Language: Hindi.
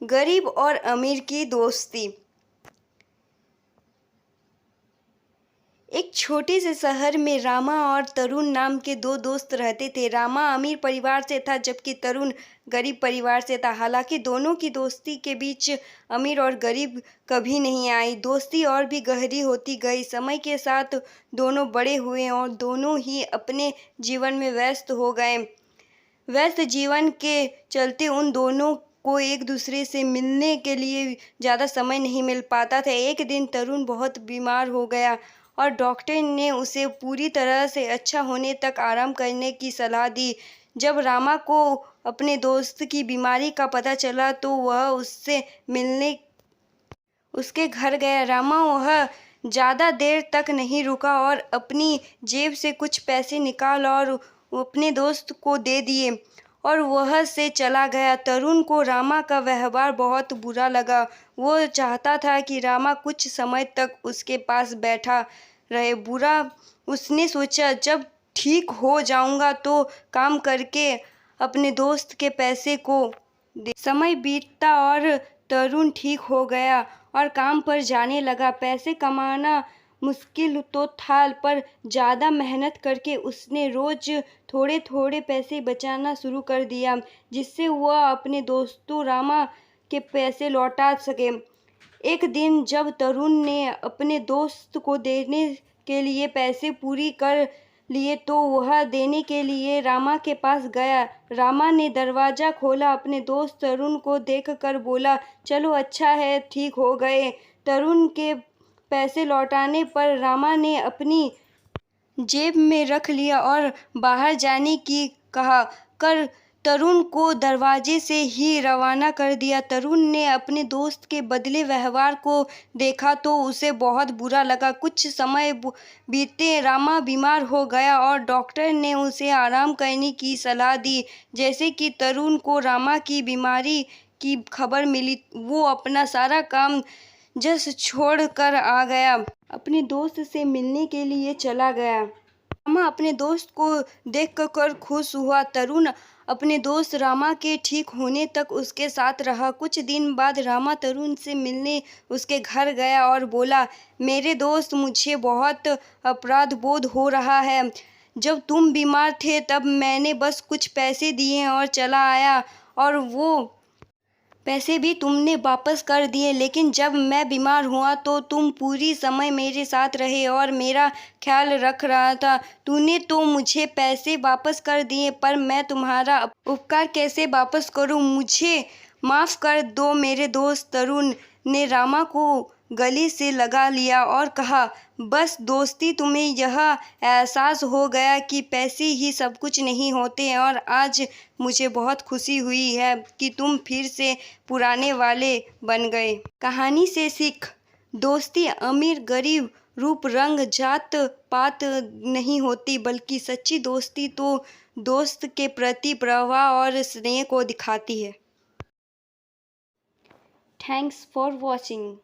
गरीब और अमीर की दोस्ती। एक छोटे से शहर में रामा और तरुण नाम के दो दोस्त रहते थे। रामा अमीर परिवार से था जबकि तरुण गरीब परिवार से था। हालांकि दोनों की दोस्ती के बीच अमीर और गरीब कभी नहीं आई। दोस्ती और भी गहरी होती गई। समय के साथ दोनों बड़े हुए और दोनों ही अपने जीवन में व्यस्त हो गए। व्यस्त जीवन के चलते उन दोनों को एक दूसरे से मिलने के लिए ज़्यादा समय नहीं मिल पाता था। एक दिन तरुण बहुत बीमार हो गया और डॉक्टर ने उसे पूरी तरह से अच्छा होने तक आराम करने की सलाह दी। जब रामा को अपने दोस्त की बीमारी का पता चला तो वह उससे मिलने उसके घर गया। रामा वह ज़्यादा देर तक नहीं रुका और अपनी जेब से कुछ पैसे निकाल और अपने दोस्त को दे दिए और वह से चला गया। तरुण को रामा का व्यवहार बहुत बुरा लगा। वो चाहता था कि रामा कुछ समय तक उसके पास बैठा रहे। उसने सोचा जब ठीक हो जाऊंगा तो काम करके अपने दोस्त के पैसे को दे। समय बीतता और तरुण ठीक हो गया और काम पर जाने लगा। पैसे कमाना मुश्किल तो था पर ज़्यादा मेहनत करके उसने रोज़ थोड़े थोड़े पैसे बचाना शुरू कर दिया जिससे वह अपने दोस्तों रामा के पैसे लौटा सके। एक दिन जब तरुण ने अपने दोस्त को देने के लिए पैसे पूरी कर लिए तो वह देने के लिए रामा के पास गया। रामा ने दरवाज़ा खोला, अपने दोस्त तरुण को देखकर बोला, चलो अच्छा है ठीक हो गए। तरुण के पैसे लौटाने पर रामा ने अपनी जेब में रख लिया और बाहर जाने की कहा कर तरुण को दरवाजे से ही रवाना कर दिया। तरुण ने अपने दोस्त के बदले व्यवहार को देखा तो उसे बहुत बुरा लगा। कुछ समय बीते रामा बीमार हो गया और डॉक्टर ने उसे आराम करने की सलाह दी। जैसे कि तरुण को रामा की बीमारी की खबर मिली वो अपना सारा काम जस छोड़ कर आ गया, अपने दोस्त से मिलने के लिए चला गया। रामा अपने दोस्त को देखकर खुश हुआ। तरुण अपने दोस्त रामा के ठीक होने तक उसके साथ रहा। कुछ दिन बाद रामा तरुण से मिलने उसके घर गया और बोला, मेरे दोस्त मुझे बहुत अपराध बोध हो रहा है। जब तुम बीमार थे तब मैंने बस कुछ पैसे दिए और चला आया और वो पैसे भी तुमने वापस कर दिए, लेकिन जब मैं बीमार हुआ तो तुम पूरी समय मेरे साथ रहे और मेरा ख्याल रख रहा था। तूने तो मुझे पैसे वापस कर दिए पर मैं तुम्हारा उपकार कैसे वापस करूं? मुझे माफ़ कर दो। मेरे दोस्त तरुण ने रामा को गले से लगा लिया और कहा, बस दोस्ती तुम्हें यह एहसास हो गया कि पैसे ही सब कुछ नहीं होते और आज मुझे बहुत खुशी हुई है कि तुम फिर से पुराने वाले बन गए। कहानी से सीख, दोस्ती अमीर गरीब रूप रंग जात पात नहीं होती बल्कि सच्ची दोस्ती तो दोस्त के प्रति प्रवाह और स्नेह को दिखाती है। Thanks for watching.